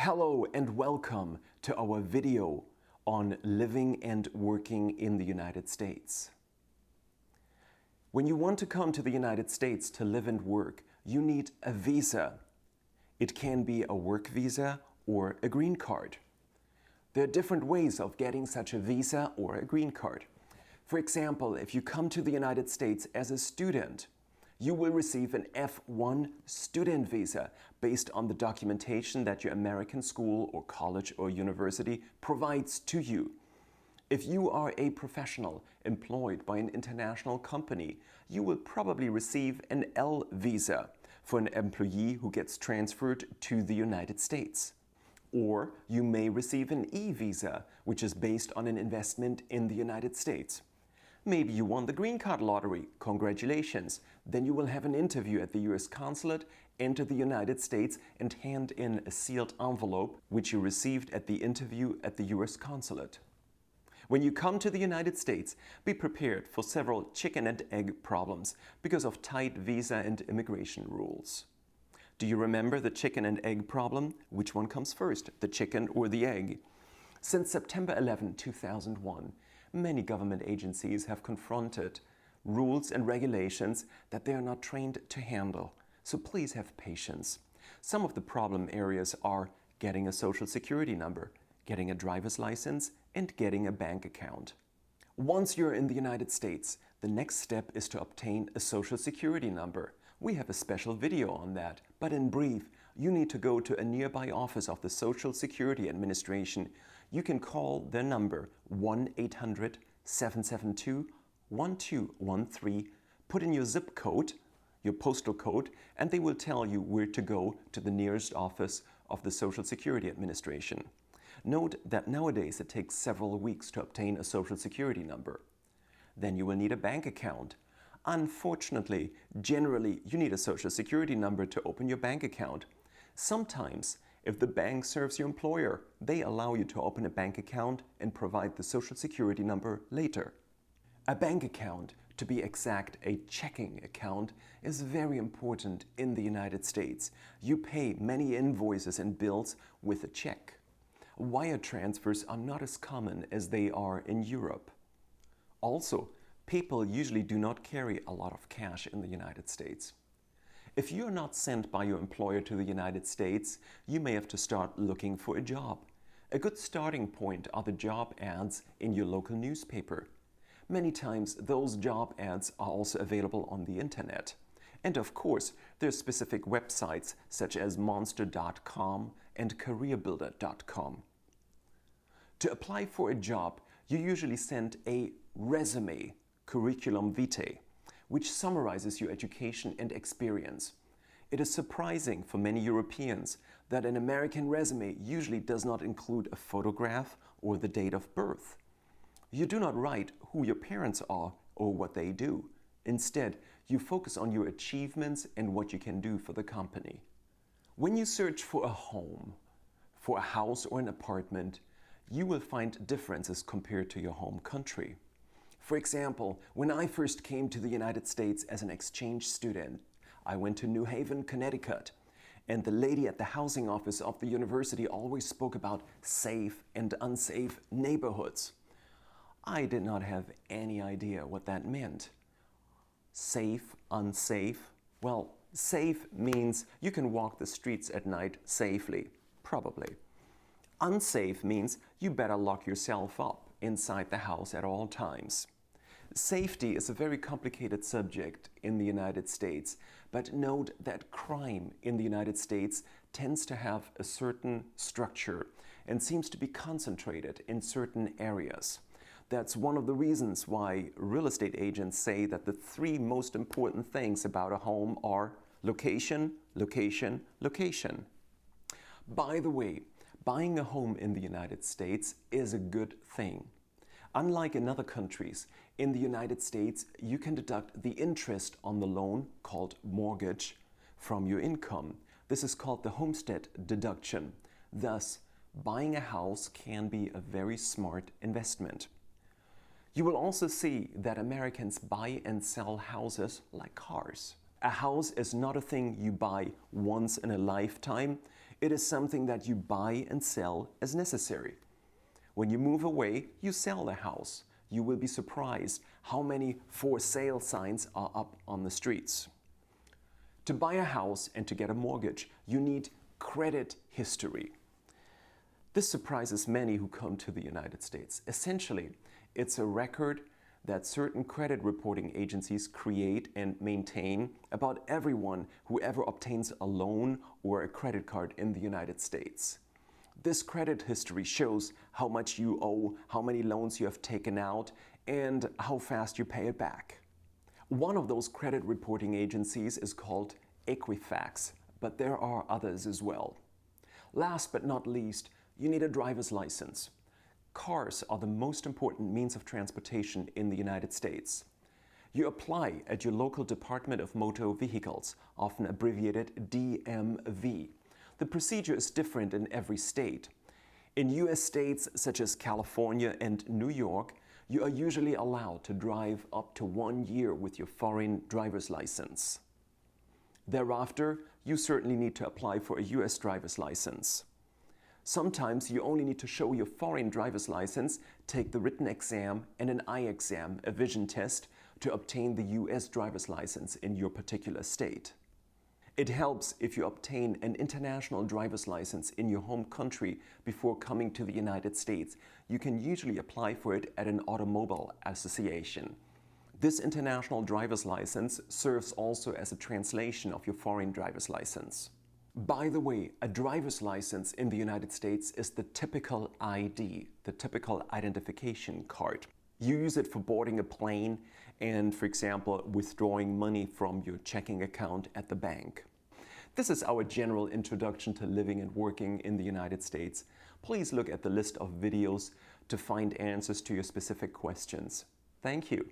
Hello and welcome to our video on living and working in the United States. When you want to come to the United States to live and work, you need a visa. It can be a work visa or a green card. There are different ways of getting such a visa or a green card. For example, if you come to the United States as a student, you will receive an F1 student visa based on the documentation that your American school or college or university provides to you. If you are a professional employed by an international company, you will probably receive an L visa for an employee who gets transferred to the United States. Or you may receive an E visa, which is based on an investment in the United States. Maybe you won the green card lottery. Congratulations. Then you will have an interview at the US consulate, enter the United States and hand in a sealed envelope which you received at the interview at the US consulate. When you come to the United States, be prepared for several chicken and egg problems because of tight visa and immigration rules. Do you remember the chicken and egg problem? Which one comes first, the chicken or the egg? Since September 11, 2001, many government agencies have confronted rules and regulations that they are not trained to handle. So please have patience. Some of the problem areas are getting a social security number, getting a driver's license, and getting a bank account. Once you're in the United States, the next step is to obtain a social security number. We have a special video on that, but in brief, you need to go to a nearby office of the Social Security Administration. You can call their number 1-800-772-1213, put in your zip code, your postal code, and they will tell you where to go to the nearest office of the Social Security Administration. Note that nowadays it takes several weeks to obtain a Social Security number. Then you will need a bank account. Unfortunately, generally, you need a Social Security number to open your bank account. Sometimes, if the bank serves your employer, they allow you to open a bank account and provide the Social Security number later. A bank account, to be exact, a checking account, is very important in the United States. You pay many invoices and bills with a check. Wire transfers are not as common as they are in Europe. Also, people usually do not carry a lot of cash in the United States. If you are not sent by your employer to the United States, you may have to start looking for a job. A good starting point are the job ads in your local newspaper. Many times those job ads are also available on the internet. And of course, there are specific websites such as monster.com and careerbuilder.com. To apply for a job, you usually send a resume, curriculum vitae, which summarizes your education and experience. It is surprising for many Europeans that an American resume usually does not include a photograph or the date of birth. You do not write who your parents are or what they do. Instead, you focus on your achievements and what you can do for the company. When you search for a home, for a house or an apartment, you will find differences compared to your home country. For example, when I first came to the United States as an exchange student, I went to New Haven, Connecticut, and the lady at the housing office of the university always spoke about safe and unsafe neighborhoods. I did not have any idea what that meant. Safe, unsafe? Well, safe means you can walk the streets at night safely, probably. Unsafe means you better lock yourself up inside the house at all times. Safety is a very complicated subject in the United States, but note that crime in the United States tends to have a certain structure and seems to be concentrated in certain areas. That's one of the reasons why real estate agents say that the three most important things about a home are location, location, location. By the way, buying a home in the United States is a good thing. Unlike in other countries, in the United States, you can deduct the interest on the loan, called mortgage, from your income. This is called the homestead deduction. Thus, buying a house can be a very smart investment. You will also see that Americans buy and sell houses like cars. A house is not a thing you buy once in a lifetime. It is something that you buy and sell as necessary. When you move away, you sell the house. You will be surprised how many for sale signs are up on the streets. To buy a house and to get a mortgage, you need credit history. This surprises many who come to the United States. Essentially, it's a record that certain credit reporting agencies create and maintain about everyone who ever obtains a loan or a credit card in the United States. This credit history shows how much you owe, how many loans you have taken out, and how fast you pay it back. One of those credit reporting agencies is called Equifax, but there are others as well. Last but not least, you need a driver's license. Cars are the most important means of transportation in the United States. You apply at your local Department of Motor Vehicles, often abbreviated DMV. The procedure is different in every state. In US states such as California and New York, you are usually allowed to drive up to 1 year with your foreign driver's license. Thereafter, you certainly need to apply for a US driver's license. Sometimes you only need to show your foreign driver's license, take the written exam and an eye exam, a vision test, to obtain the US driver's license in your particular state. It helps if you obtain an international driver's license in your home country before coming to the United States. You can usually apply for it at an automobile association. This international driver's license serves also as a translation of your foreign driver's license. By the way, a driver's license in the United States is the typical ID, the typical identification card. You use it for boarding a plane and, for example, withdrawing money from your checking account at the bank. This is our general introduction to living and working in the United States. Please look at the list of videos to find answers to your specific questions. Thank you.